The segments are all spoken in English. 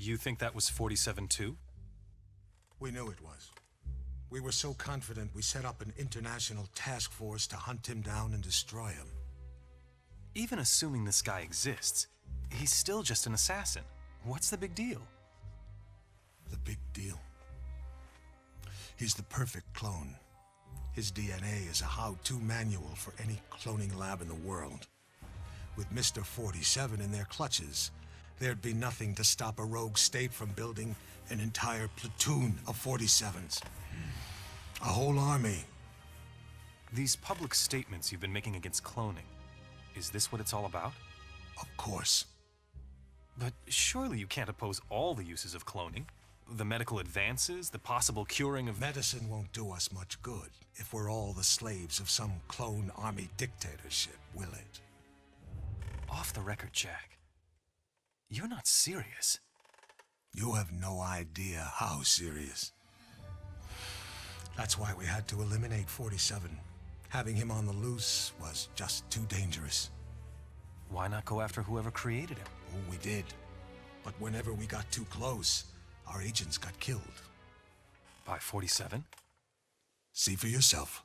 You think that was 47 too? We knew it was. We were so confident we set up an international task force to hunt him down and destroy him. Even assuming this guy exists, he's still just an assassin. What's the big deal? The big deal? He's the perfect clone. His DNA is a how-to manual for any cloning lab in the world. With Mr. 47 in their clutches, there'd be nothing to stop a rogue state from building an entire platoon of 47s. A whole army. These public statements you've been making against cloning, is this what it's all about? Of course. But surely you can't oppose all the uses of cloning. The medical advances, the possible curing of... Medicine won't do us much good if we're all the slaves of some clone army dictatorship, will it? Off the record, Jack. You're not serious. You have no idea how serious. That's why we had to eliminate 47. Having him on the loose was just too dangerous. Why not go after whoever created him? Oh, we did. But whenever we got too close, our agents got killed. By 47? See for yourself.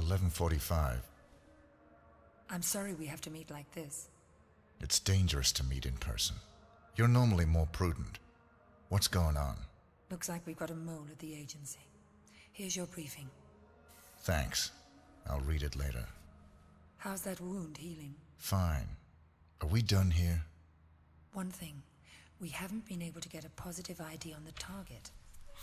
.45. I'm sorry we have to meet like this. It's dangerous to meet in person. You're normally more prudent. What's going on? Looks like we've got a mole at the agency. Here's your briefing. Thanks. I'll read it later. How's that wound healing? Fine. Are we done here? One thing. We haven't been able to get a positive ID on the target.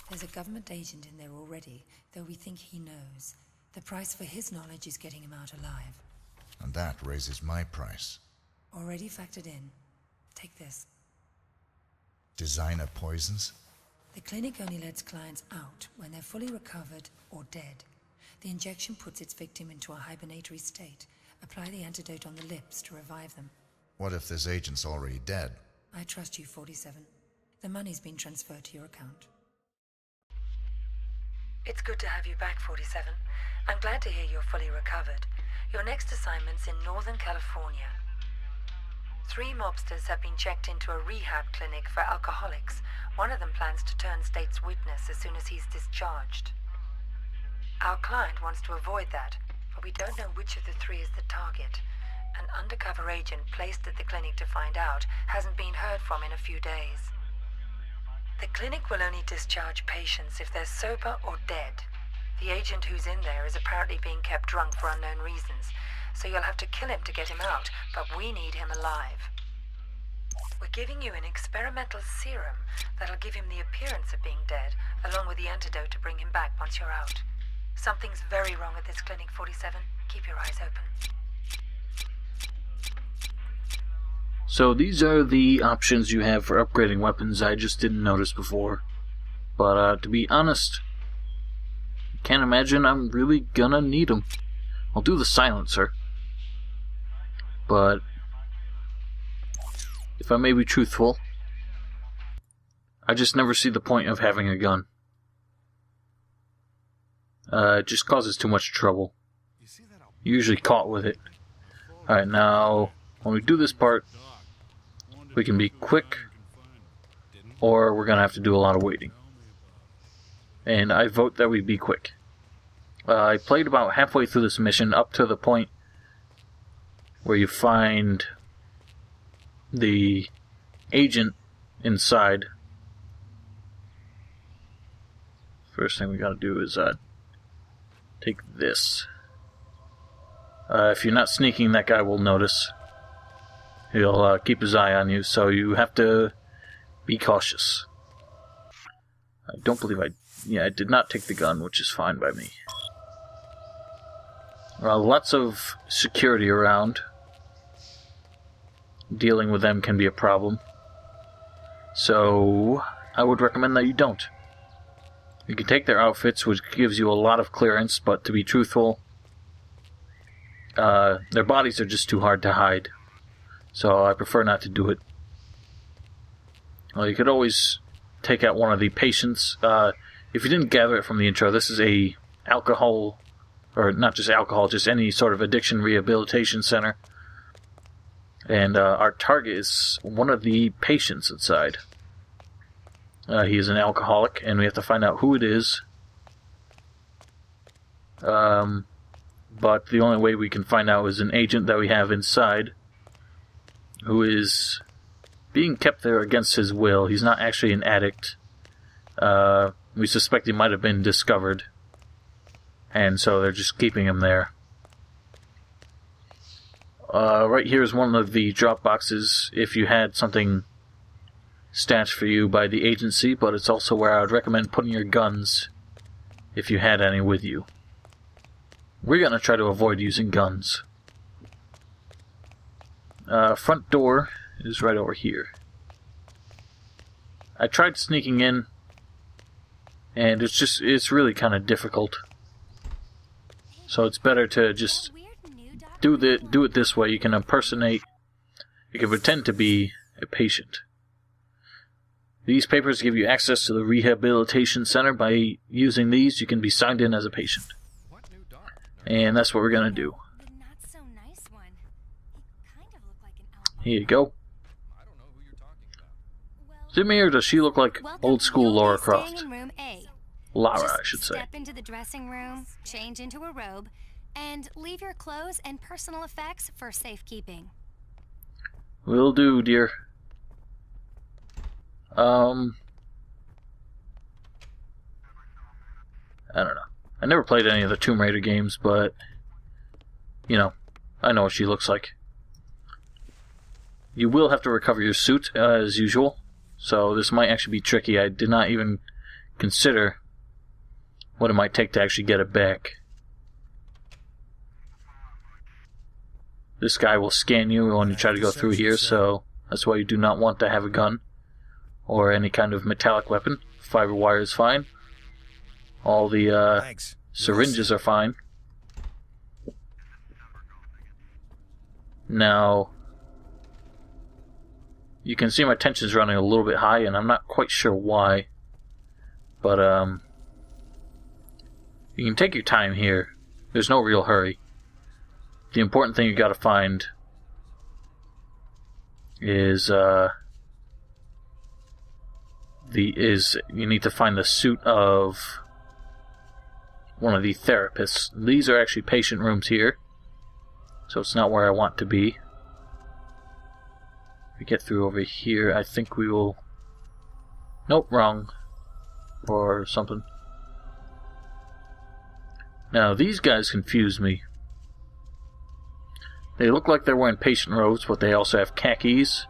There's a government agent in there already, though we think he knows. The price for his knowledge is getting him out alive. And that raises my price. Already factored in. Take this. Designer poisons? The clinic only lets clients out when they're fully recovered or dead. The injection puts its victim into a hibernatory state. Apply the antidote on the lips to revive them. What if this agent's already dead? I trust you, 47. The money's been transferred to your account. It's good to have you back, 47. I'm glad to hear you're fully recovered. Your next assignment's in Northern California. 3 mobsters have been checked into a rehab clinic for alcoholics. One of them plans to turn state's witness as soon as he's discharged. Our client wants to avoid that, but we don't know which of the 3 is the target. An undercover agent placed at the clinic to find out hasn't been heard from in a few days. The clinic will only discharge patients if they're sober or dead. The agent who's in there is apparently being kept drunk for unknown reasons, so you'll have to kill him to get him out, but we need him alive. We're giving you an experimental serum that'll give him the appearance of being dead, along with the antidote to bring him back once you're out. Something's very wrong at this clinic, 47. Keep your eyes open. So these are the options you have for upgrading weapons I just didn't notice before. But to be honest, can't imagine I'm really gonna need them. I'll do the silencer. But if I may be truthful, I just never see the point of having a gun. It just causes too much trouble. Usually caught with it. Alright, now when we do this part, we can be quick, or we're going to have to do a lot of waiting. And I vote that we be quick. I played about halfway through this mission, up to the point where you find the agent inside. First thing we got to do is take this. If you're not sneaking, that guy will notice. He'll keep his eye on you, so you have to be cautious. I don't believe I did not take the gun, which is fine by me. Lots of security around. Dealing with them can be a problem. So, I would recommend that you don't. You can take their outfits, which gives you a lot of clearance, but to be truthful, their bodies are just too hard to hide. So I prefer not to do it. Well, you could always take out one of the patients. If you didn't gather it from the intro, this is a alcohol, or not just alcohol, just any sort of addiction rehabilitation center. And our target is one of the patients inside. He is an alcoholic, and we have to find out who it is. But the only way we can find out is an agent that we have inside, who is being kept there against his will. He's not actually an addict. We suspect he might have been discovered, and so they're just keeping him there. Right here is one of the drop boxes if you had something stashed for you by the agency, but it's also where I would recommend putting your guns if you had any with you. We're going to try to avoid using guns. Front door is right over here. I tried sneaking in, and it's really kind of difficult. So it's better to just do it this way. You can pretend to be a patient. These papers give you access to the rehabilitation center. By using these, you can be signed in as a patient. And that's what we're going to do. Here you go. Zimmy, or does she look like old school Lara Croft? Lara, I should say. Step into the dressing room, change into a robe, and leave your clothes and personal effects for safekeeping. Will do, dear. I don't know. I never played any of the Tomb Raider games, but, you know, I know what she looks like. You will have to recover your suit, as usual, so this might actually be tricky. I did not even consider what it might take to actually get it back. This guy will scan you when you try to go through here, so that's why you do not want to have a gun or any kind of metallic weapon. Fiber wire is fine. All the syringes are fine. Now, you can see my tension's running a little bit high, and I'm not quite sure why. But, you can take your time here. There's no real hurry. The important thing you gotta find is, you need to find the suit of one of the therapists. These are actually patient rooms here, so it's not where I want to be. If we get through over here, I think we will... Nope, wrong. Or something. Now, these guys confuse me. They look like they're wearing patient robes, but they also have khakis,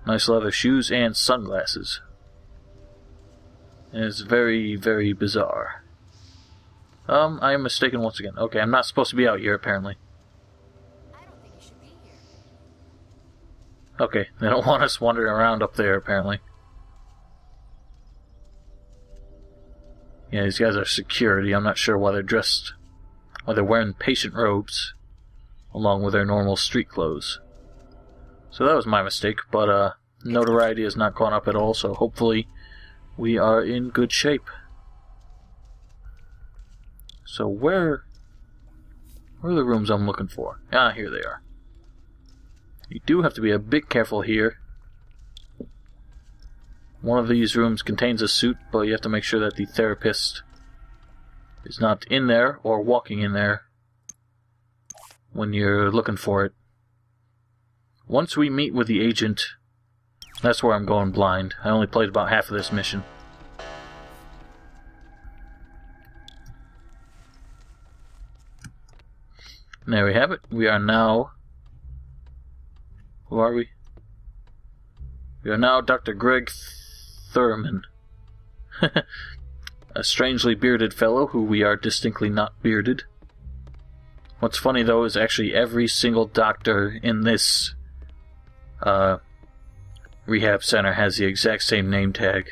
nice leather shoes, and sunglasses. And it's very, very bizarre. I am mistaken once again. Okay, I'm not supposed to be out here, apparently. I don't think you should be here. Okay, they don't want us wandering around up there, apparently. Yeah, these guys are security. I'm not sure why they're dressed... why they're wearing patient robes along with their normal street clothes. So that was my mistake, but notoriety has not gone up at all, so hopefully we are in good shape. So where are the rooms I'm looking for? Ah, here they are. You do have to be a bit careful here. One of these rooms contains a suit, but you have to make sure that the therapist is not in there or walking in there when you're looking for it. Once we meet with the agent, that's where I'm going blind. I only played about half of this mission. And there we have it. We are now... Who are we? We are now Dr. Greg Thurman. A strangely bearded fellow who we are distinctly not bearded. What's funny though is actually every single doctor in this rehab center has the exact same name tag.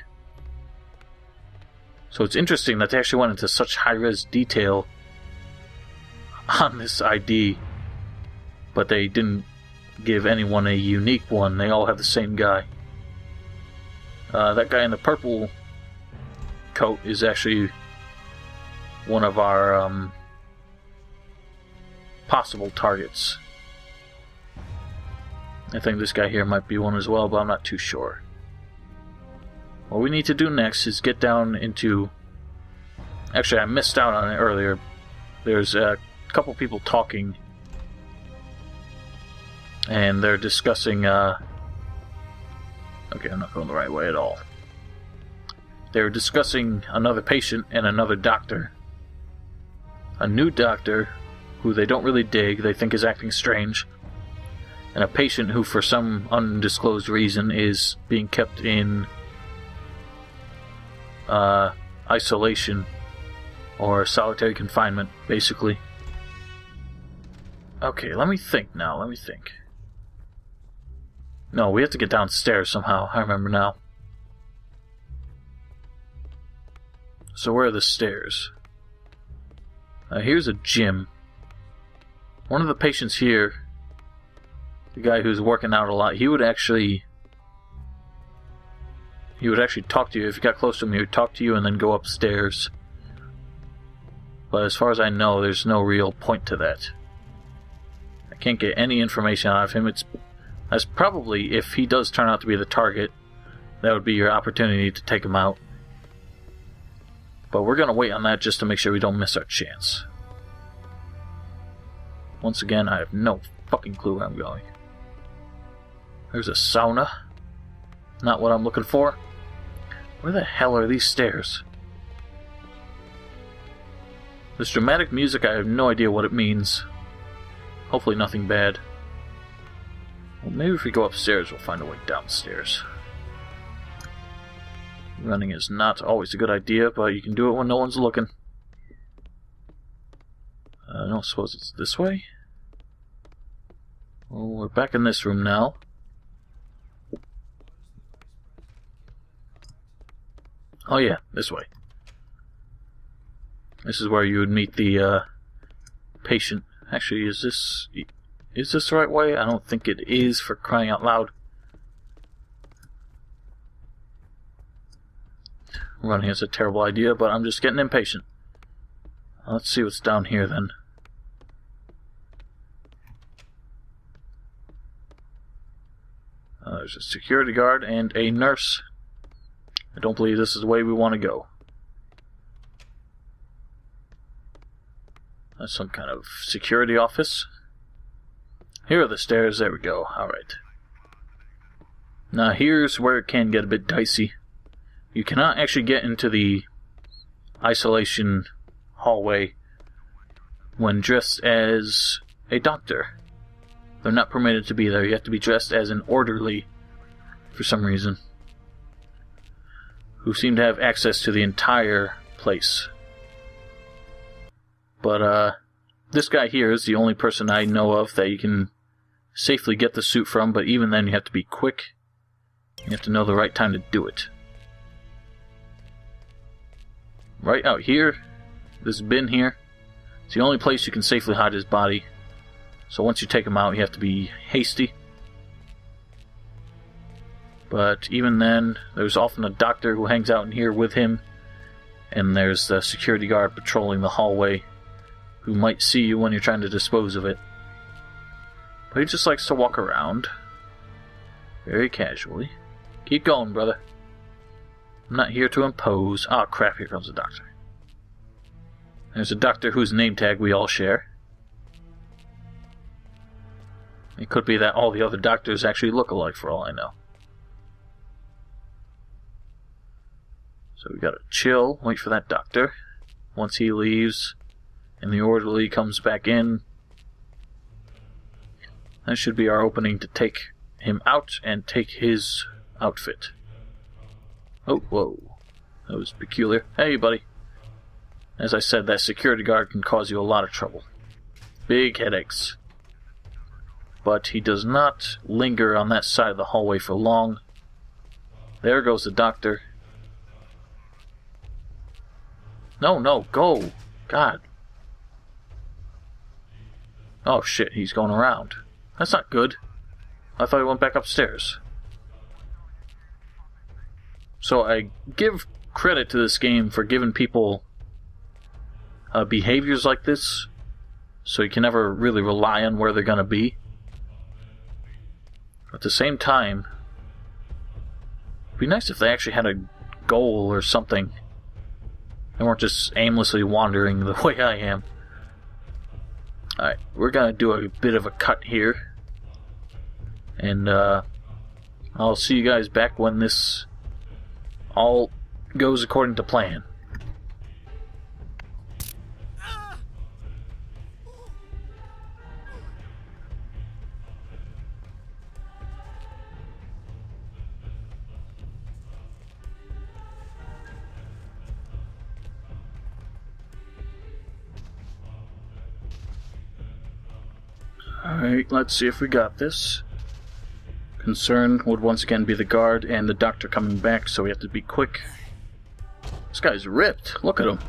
So it's interesting that they actually went into such high-res detail on this ID, but they didn't give anyone a unique one. They all have the same guy. That guy in the purple coat is actually one of our possible targets. I think this guy here might be one as well, but I'm not too sure. What we need to do next is get down into... Actually, I missed out on it earlier. There's a couple people talking, and they're discussing... Okay, I'm not going the right way at all. They're discussing another patient and another doctor. A new doctor, who they don't really dig, they think is acting strange, and a patient who, for some undisclosed reason, is being kept in isolation or solitary confinement, basically. Okay, let me think now, let me think. No, we have to get downstairs somehow, I remember now. So where are the stairs? Here's a gym. One of the patients here, the guy who's working out a lot, he would actually talk to you. If you got close to him, he would talk to you and then go upstairs. But as far as I know, there's no real point to that. I can't get any information out of him. That's probably, if he does turn out to be the target, that would be your opportunity to take him out. But we're going to wait on that just to make sure we don't miss our chance. Once again, I have no fucking clue where I'm going. There's a sauna. Not what I'm looking for. Where the hell are these stairs? This dramatic music, I have no idea what it means. Hopefully nothing bad. Well, maybe if we go upstairs, we'll find a way downstairs. Running is not always a good idea, but you can do it when no one's looking. I don't suppose it's this way? Well, we're back in this room now. Oh yeah, this way. This is where you would meet the patient. Actually, is this the right way? I don't think it is, for crying out loud. Running is a terrible idea, but I'm just getting impatient. Let's see what's down here then. There's a security guard and a nurse. I don't believe this is the way we want to go. That's some kind of security office. Here are the stairs. There we go. Alright. Now here's where it can get a bit dicey. You cannot actually get into the isolation hallway when dressed as a doctor. They're not permitted to be there. You have to be dressed as an orderly for some reason, who seem to have access to the entire place. But this guy here is the only person I know of that you can safely get the suit from, but even then you have to be quick. You have to know the right time to do it. Right out here, this bin here, it's the only place you can safely hide his body. So once you take him out, you have to be hasty. But even then, there's often a doctor who hangs out in here with him, and there's the security guard patrolling the hallway who might see you when you're trying to dispose of it. But he just likes to walk around very casually. Keep going, brother. I'm not here to impose. Oh crap, here comes the doctor. There's a doctor whose name tag we all share. It could be that all the other doctors actually look alike for all I know. So we gotta chill, wait for that doctor. Once he leaves and the orderly comes back in, that should be our opening to take him out and take his outfit. Oh, whoa. That was peculiar. Hey, buddy. As I said, that security guard can cause you a lot of trouble. Big headaches. But he does not linger on that side of the hallway for long. There goes the doctor. No, no, go. God. Oh shit, he's going around. That's not good. I thought he went back upstairs. So I give credit to this game for giving people behaviors like this, so you can never really rely on where they're going to be. At the same time, it'd be nice if they actually had a goal or something. They weren't just aimlessly wandering the way I am. Alright, we're going to do a bit of a cut here. And I'll see you guys back when this all goes according to plan. Alright, let's see if we got this. Concern would once again be the guard and the doctor coming back, so we have to be quick. This guy's ripped. Look at him.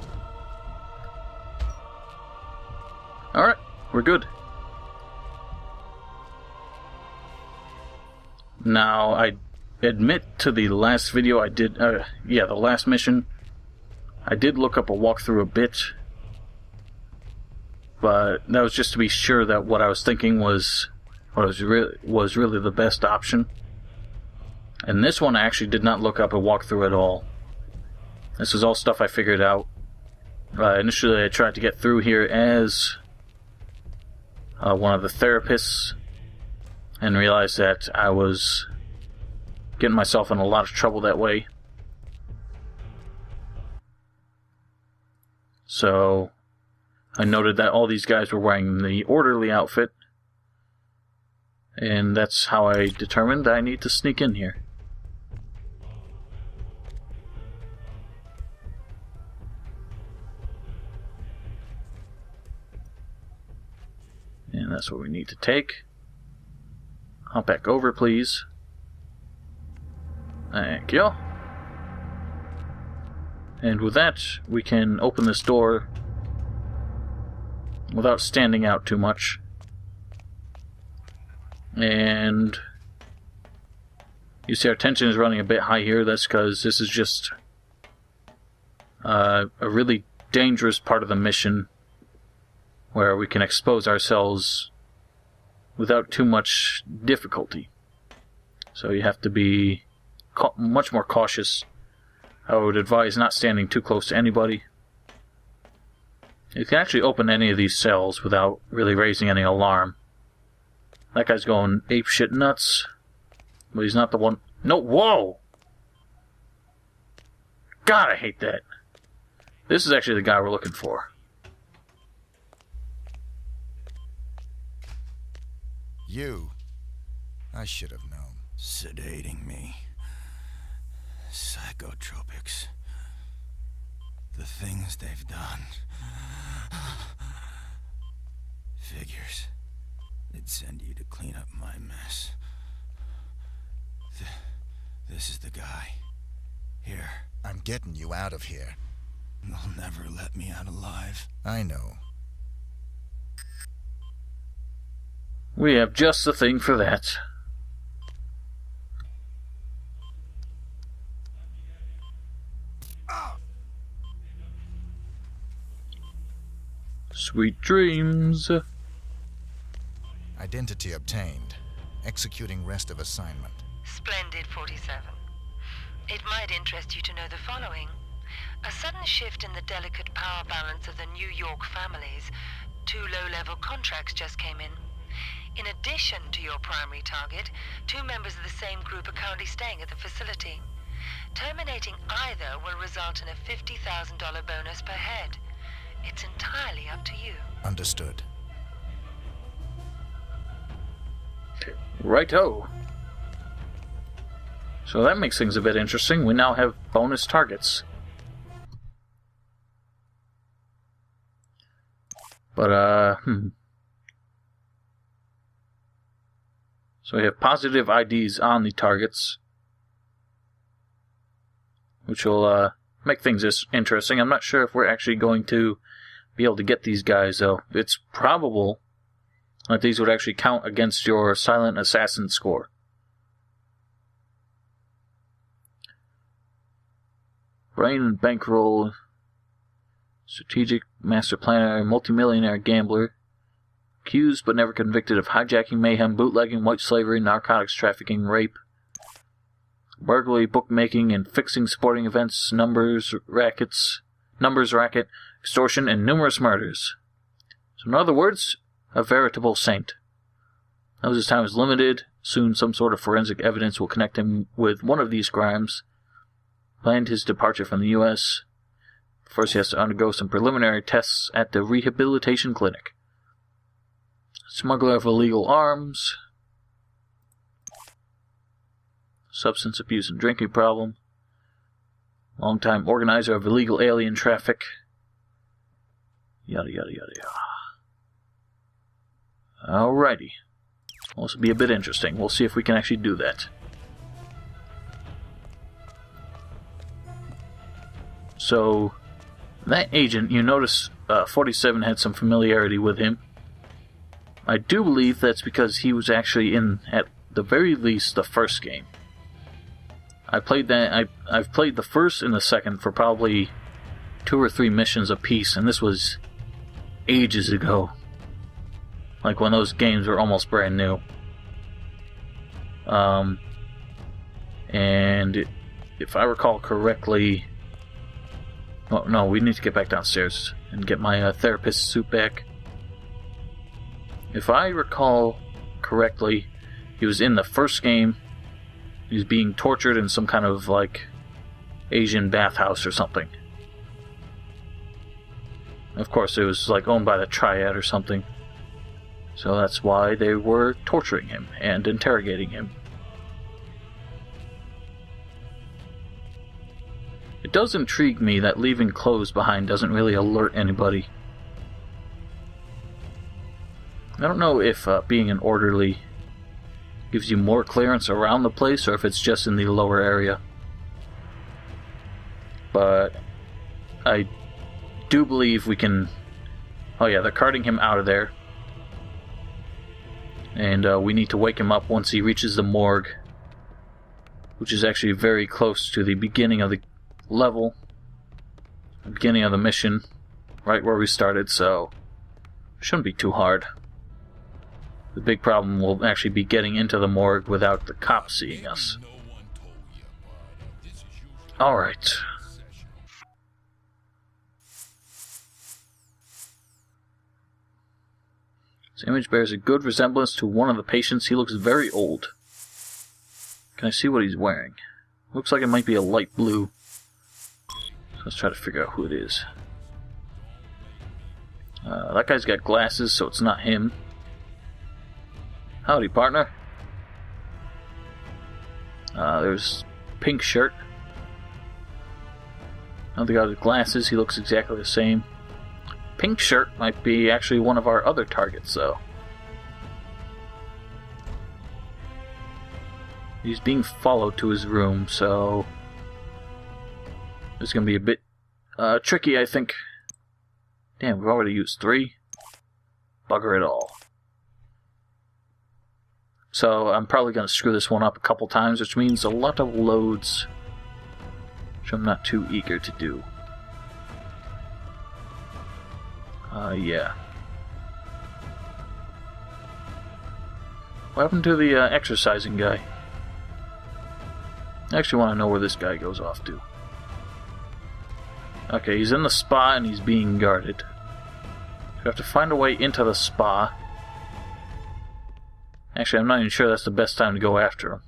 Alright, we're good. Now, I admit to the last video I did, the last mission, I did look up a walkthrough a bit, but that was just to be sure that what I was thinking was really the best option. And this one I actually did not look up a walkthrough at all. This was all stuff I figured out. Initially I tried to get through here as one of the therapists, and realized that I was getting myself in a lot of trouble that way. So I noted that all these guys were wearing the orderly outfit, and that's how I determined that I need to sneak in here. And that's what we need to take. Hop back over, please. Thank you. And with that, we can open this door without standing out too much. And you see our tension is running a bit high here. That's because this is just a really dangerous part of the mission where we can expose ourselves without too much difficulty. So you have to be much more cautious. I would advise not standing too close to anybody. You can actually open any of these cells without really raising any alarm. That guy's going apeshit nuts, but he's not the one. No, whoa! God, I hate that. This is actually the guy we're looking for. You. I should have known. Sedating me. Psychotropics. The things they've done. Figures. They'd send you to clean up my mess. This is the guy. Here. I'm getting you out of here. They'll never let me out alive. I know. We have just the thing for that. Sweet dreams. Identity obtained. Executing rest of assignment. Splendid, 47. It might interest you to know the following. A sudden shift in the delicate power balance of the New York families. 2 low-level contracts just came in. In addition to your primary target, 2 members of the same group are currently staying at the facility. Terminating either will result in a $50,000 bonus per head. It's entirely up to you. Understood. Righto. So that makes things a bit interesting. We now have bonus targets. But, So we have positive IDs on the targets, which will make things interesting. I'm not sure if we're actually going to be able to get these guys, though. It's probable that these would actually count against your silent assassin score. Brain and bankroll, strategic master planner, multimillionaire gambler, accused but never convicted of hijacking, mayhem, bootlegging, white slavery, narcotics trafficking, rape, burglary, bookmaking, and fixing sporting events, numbers racket, extortion, and numerous murders. So in other words, a veritable saint. Now his time is limited. Soon some sort of forensic evidence will connect him with one of these crimes. Planned his departure from the U.S. First he has to undergo some preliminary tests at the rehabilitation clinic. Smuggler of illegal arms. Substance abuse and drinking problem. Longtime organizer of illegal alien traffic. Yada yada yada yada. Alrighty. This will be a bit interesting. We'll see if we can actually do that. So, that agent, you notice 47 had some familiarity with him. I do believe that's because he was actually in, at the very least, the first game. I played that. I've played the first and the second for probably 2 or 3 missions apiece, and this was ages ago. Like when those games were almost brand new. And if I recall correctly, oh, no, we need to get back downstairs and get my therapist suit back. If I recall correctly, he was in the first game. He was being tortured in some kind of, like, Asian bathhouse or something. Of course, it was, like, owned by the Triad or something. So that's why they were torturing him and interrogating him. It does intrigue me that leaving clothes behind doesn't really alert anybody. I don't know if being an orderly gives you more clearance around the place or if it's just in the lower area. But I do believe we can... Oh yeah, they're carting him out of there. And we need to wake him up once he reaches the morgue, which is actually very close to the beginning of the level, the beginning of the mission, right where we started, so shouldn't be too hard. The big problem will actually be getting into the morgue without the cops seeing us. Alright. This image bears a good resemblance to one of the patients. He looks very old. Can I see what he's wearing? Looks like it might be a light blue. So let's try to figure out who it is. That guy's got glasses, so it's not him. Howdy, partner. There's pink shirt. Another guy with glasses, he looks exactly the same. Pink shirt might be actually one of our other targets, though. He's being followed to his room, so it's going to be a bit tricky, I think. Damn, we've already used 3. Bugger it all. So I'm probably going to screw this one up a couple times, which means a lot of loads, which I'm not too eager to do. Yeah. What happened to the exercising guy? I actually want to know where this guy goes off to. Okay, he's in the spa and he's being guarded. We have to find a way into the spa. Actually, I'm not even sure that's the best time to go after him.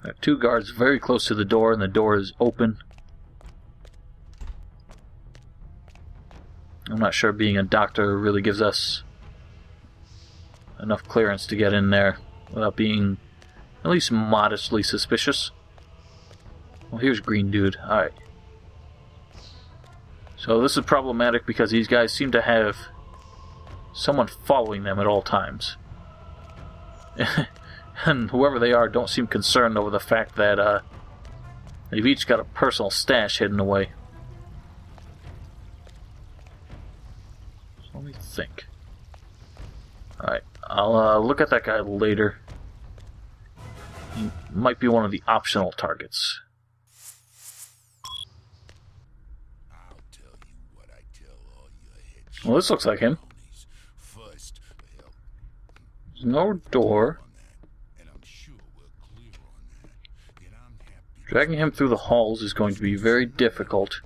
I have 2 guards very close to the door and the door is open. I'm not sure being a doctor really gives us enough clearance to get in there without being at least modestly suspicious. Well, here's Green Dude. Alright. So this is problematic because these guys seem to have someone following them at all times. And whoever they are don't seem concerned over the fact that They've each got a personal stash hidden away. So let me think. Alright, I'll look at that guy later. He might be one of the optional targets. Well, this looks like him. There's no door. Dragging him through the halls is going to be very difficult.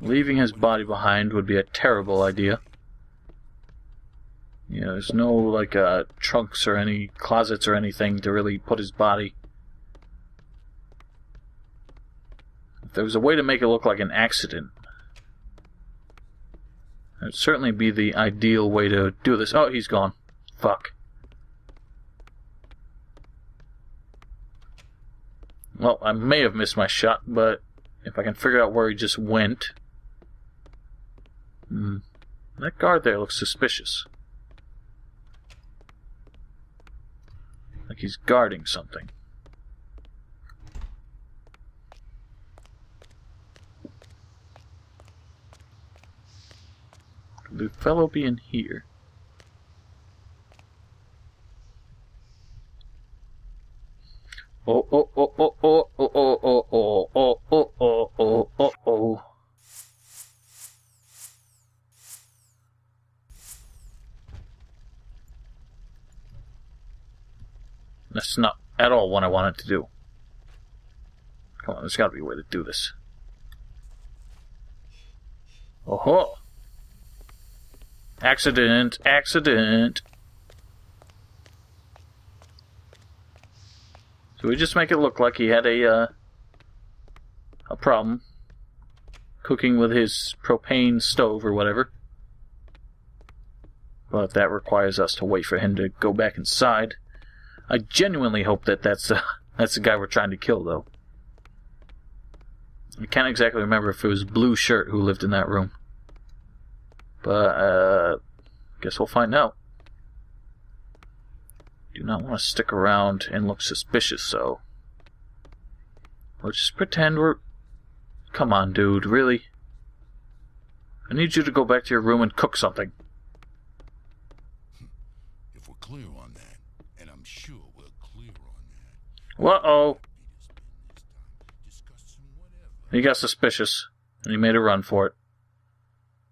Leaving his body behind would be a terrible idea. You know, there's no, like, trunks or any closets or anything to really put his body. If there was a way to make it look like an accident, it would certainly be the ideal way to do this. Oh, he's gone. Fuck. Well, I may have missed my shot, but if I can figure out where he just went... That guard there looks suspicious. Like he's guarding something. Could the fellow be in here? Oh, oh, oh, oh, oh, oh, oh, oh, oh, oh, oh, oh, oh, oh, oh. That's not at all what I wanted to do. Come on, there's gotta be a way to do this. Oh ho! Accident! Accident! So we just make it look like he had a problem cooking with his propane stove or whatever. But that requires us to wait for him to go back inside. I genuinely hope that that's the guy we're trying to kill, though. I can't exactly remember if it was Blue Shirt who lived in that room. But, guess we'll find out. Do not want to stick around and look suspicious, so... We'll just pretend we're... Come on, dude, really? I need you to go back to your room and cook something. If we're clear on that, and I'm sure we're clear on that... Uh-oh! He got suspicious, and he made a run for it.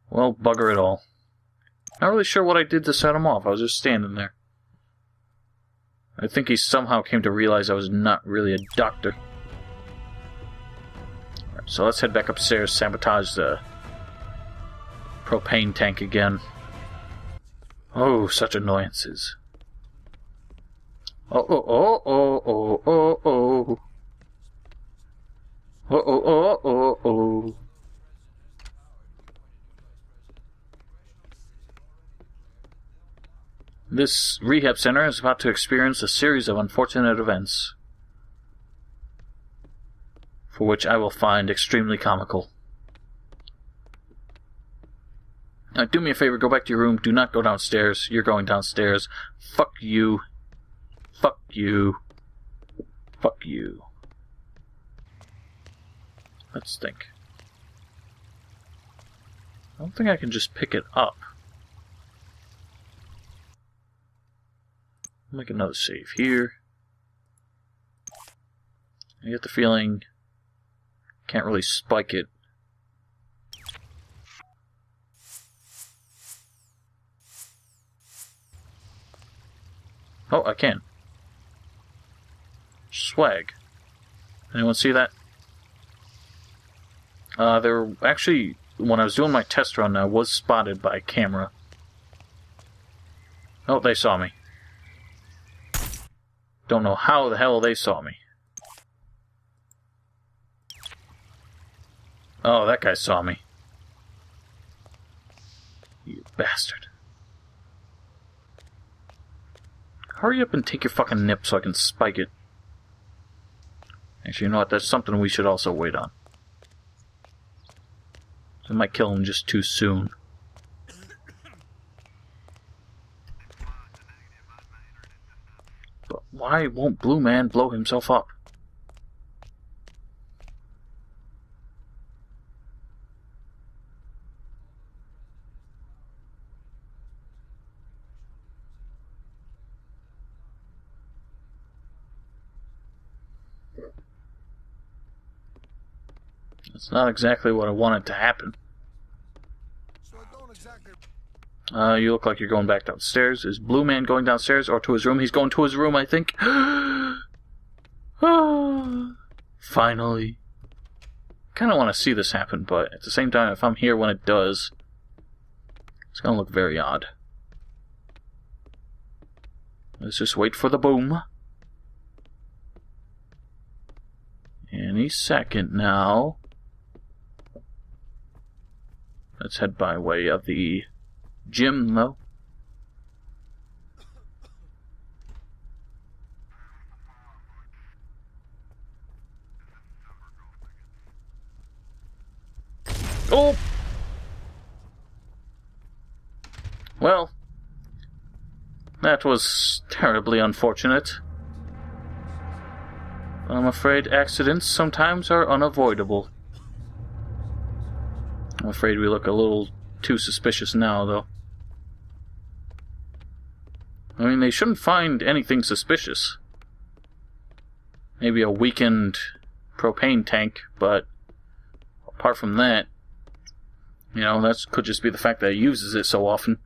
Well, bugger it all. Not really sure what I did to set him off. I was just standing there. I think he somehow came to realize I was not really a doctor. Alright, so let's head back upstairs, sabotage the propane tank again. Oh, such annoyances. Oh, oh, oh, oh, oh, oh, oh. Oh, oh, oh, oh, oh. This rehab center is about to experience a series of unfortunate events, for which I will find extremely comical. Now, do me a favor, go back to your room. Do not go downstairs. You're going downstairs. Fuck you. Fuck you. Fuck you. Let's think. I don't think I can just pick it up. Make another save here. I get the feeling can't really spike it. Oh, I can. Swag. Anyone see that? There actually, when I was doing my test run, I was spotted by camera. Oh, they saw me. Don't know how the hell they saw me. Oh, that guy saw me. You bastard. Hurry up and take your fucking nip so I can spike it. Actually, you know what? That's something we should also wait on. I might kill him just too soon. But why won't Blue Man blow himself up? It's not exactly what I wanted to happen. You look like you're going back downstairs. Is Blue Man going downstairs or to his room? He's going to his room, I think. Finally. Kind of want to see this happen, but at the same time, if I'm here when it does, it's going to look very odd. Let's just wait for the boom. Any second now. Let's head by way of the gym, though. Oh! Well, that was terribly unfortunate. But I'm afraid accidents sometimes are unavoidable. I'm afraid we look a little too suspicious now, though. I mean, they shouldn't find anything suspicious. Maybe a weakened propane tank, but apart from that, you know, that could just be the fact that he uses it so often.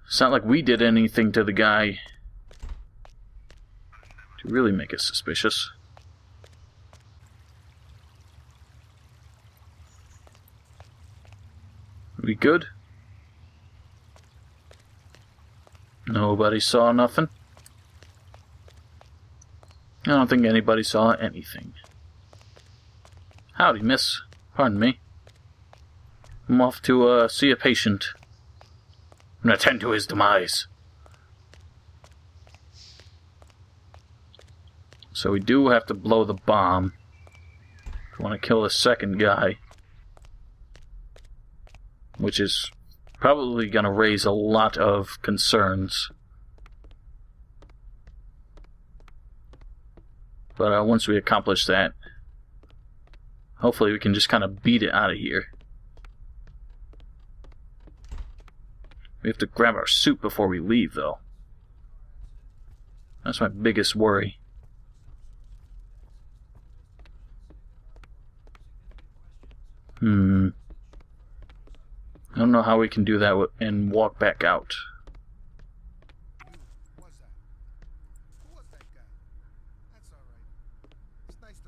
It's not like we did anything to the guy to really make us suspicious. We good? Nobody saw nothing? I don't think anybody saw anything. Howdy, miss. Pardon me. I'm off to, see a patient. And attend to his demise. So we do have to blow the bomb. If we want to kill the second guy. Which is probably going to raise a lot of concerns. But once we accomplish that, hopefully we can just kind of beat it out of here. We have to grab our suit before we leave, though. That's my biggest worry. I don't know how we can do that and walk back out.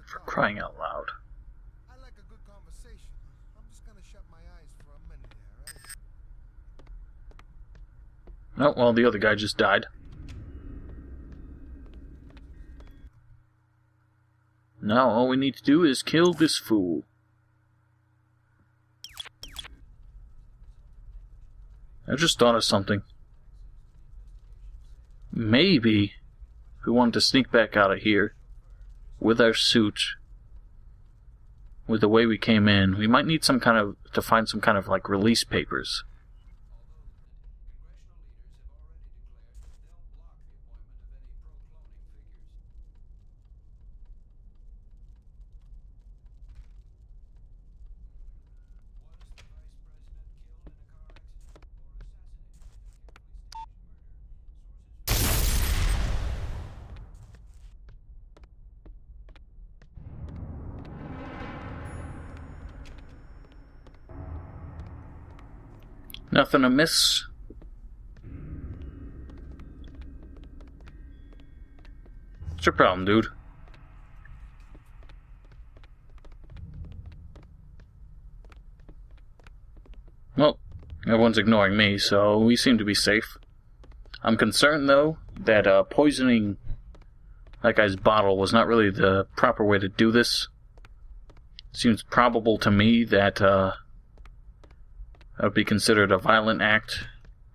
For crying out loud. I like a good conversation. I'm just gonna shut my eyes for a minute here, right? Oh, well, the other guy just died. Now all we need to do is kill this fool. I just thought of something. Maybe if we wanted to sneak back out of here with our suit, with the way we came in, we might need to find some kind of like release papers. Nothing amiss. What's your problem, dude? Well, everyone's ignoring me, so we seem to be safe. I'm concerned, though, that poisoning that guy's bottle was not really the proper way to do this. It seems probable to me that that would be considered a violent act.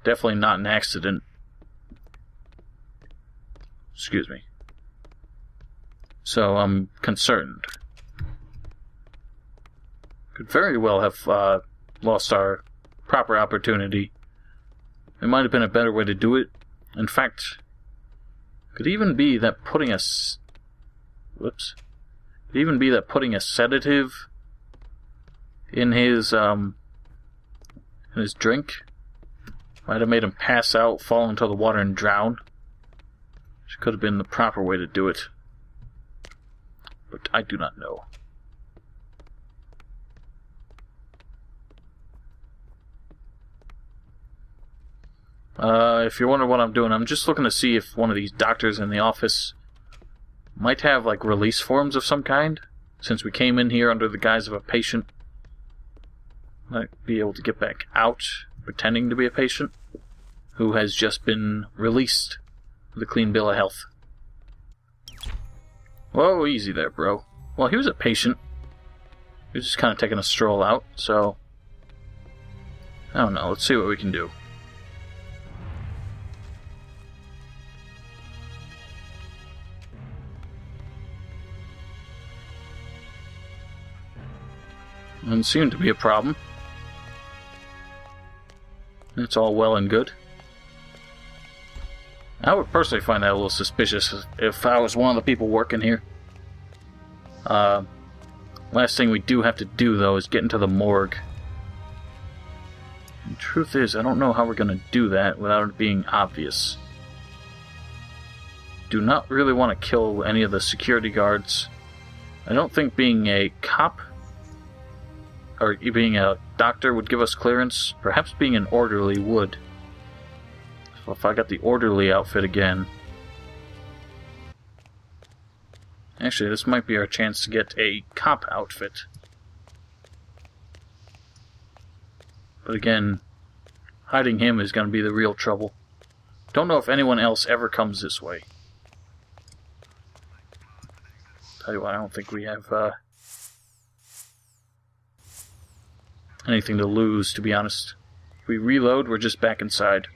Definitely not an accident. Excuse me. So I'm concerned. Could very well have lost our proper opportunity. It might have been a better way to do it. In fact, could even be that putting a sedative in his drink might have made him pass out, fall into the water, and drown. Which could have been the proper way to do it. But I do not know. If you're wondering what I'm doing, I'm just looking to see if one of these doctors in the office might have, like, release forms of some kind. Since we came in here under the guise of a patient. Might be able to get back out, pretending to be a patient, who has just been released with a clean bill of health. Whoa, easy there, bro. Well, he was a patient. He was just kind of taking a stroll out, so... I don't know, let's see what we can do. Doesn't seem to be a problem. It's all well and good. I would personally find that a little suspicious if I was one of the people working here. Last thing we do have to do, though, is get into the morgue. The truth is, I don't know how we're going to do that without it being obvious. Do not really want to kill any of the security guards. I don't think being a cop or being a doctor would give us clearance. Perhaps being an orderly would. So if I got the orderly outfit again... Actually, this might be our chance to get a cop outfit. But again, hiding him is going to be the real trouble. Don't know if anyone else ever comes this way. Tell you what, I don't think we have anything to lose, to be honest. If we reload, we're just back inside.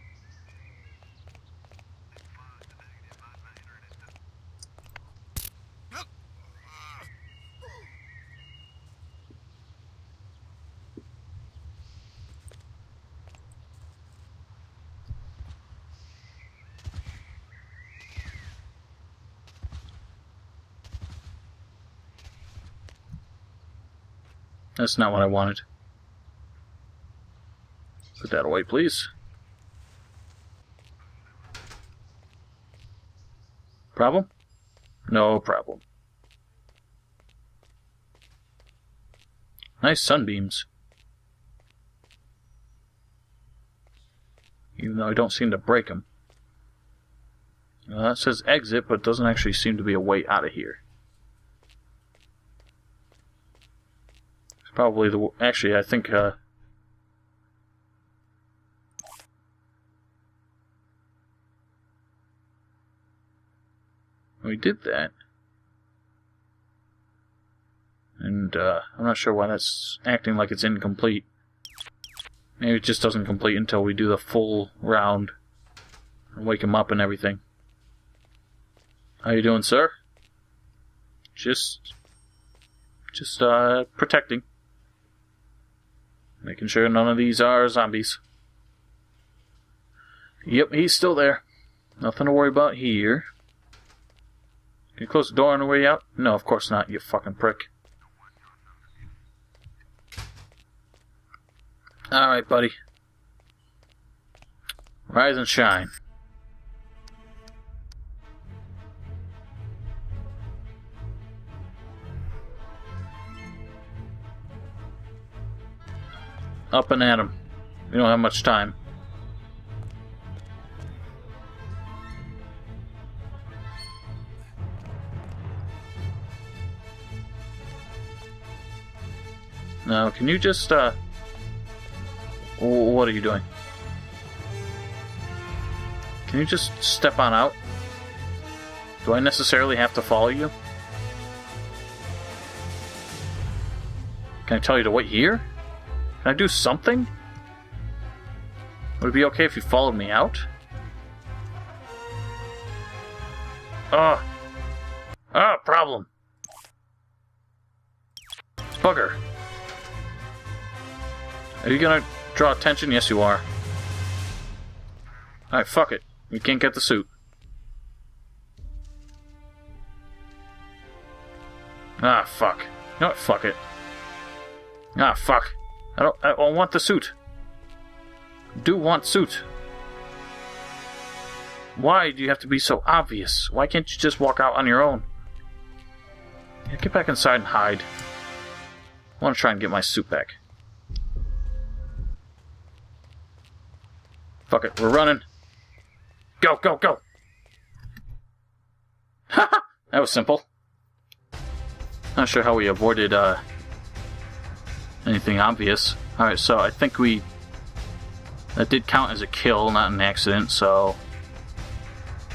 That's not what I wanted. Put that away, please. Problem? No problem. Nice sunbeams. Even though I don't seem to break them. That says exit, but doesn't actually seem to be a way out of here. It's probably the... Actually, I think... we did that. And, I'm not sure why that's acting like it's incomplete. Maybe it just doesn't complete until we do the full round. And wake him up and everything. How you doing, sir? Just protecting. Making sure none of these are zombies. Yep, he's still there. Nothing to worry about here. Can you close the door on the way out? No, of course not, you fucking prick. Alright, buddy. Rise and shine. Up and at 'em. We don't have much time. Now, can you just, what are you doing? Can you just step on out? Do I necessarily have to follow you? Can I tell you to wait here? Can I do something? Would it be okay if you followed me out? Problem. Bugger. Are you gonna draw attention? Yes, you are. Alright, fuck it. We can't get the suit. Ah, fuck. You know what? Fuck it. Ah, fuck. I don't want the suit. Do want suit. Why do you have to be so obvious? Why can't you just walk out on your own? Yeah, get back inside and hide. I want to try and get my suit back. Fuck it, we're running. Go, go, go! Haha! That was simple. Not sure how we avoided anything obvious. Alright, so I think that did count as a kill, not an accident, so...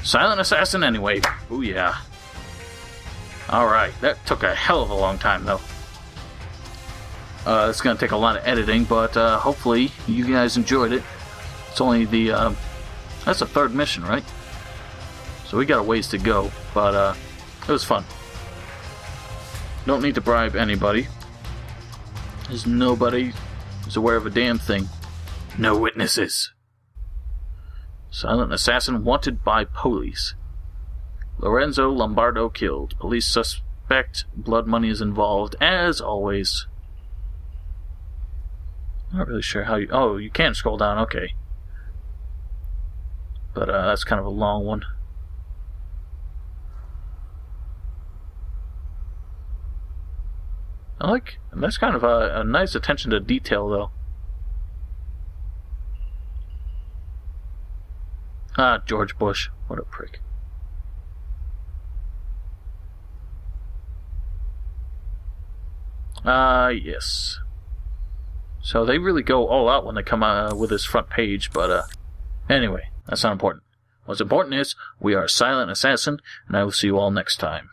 Silent assassin anyway. Ooh yeah. Alright, that took a hell of a long time though. It's gonna take a lot of editing, but hopefully you guys enjoyed it. It's only the, that's the third mission, right? So we got a ways to go, but it was fun. Don't need to bribe anybody. There's nobody who's aware of a damn thing. No witnesses. Silent assassin wanted by police. Lorenzo Lombardo killed. Police suspect blood money is involved, as always. Not really sure how you... Oh, you can't scroll down, okay. But that's kind of a long one. That's kind of a nice attention to detail, though. Ah, George Bush. What a prick. Yes. So they really go all out when they come out with this front page, but anyway, that's not important. What's important is, we are Silent Assassin, and I will see you all next time.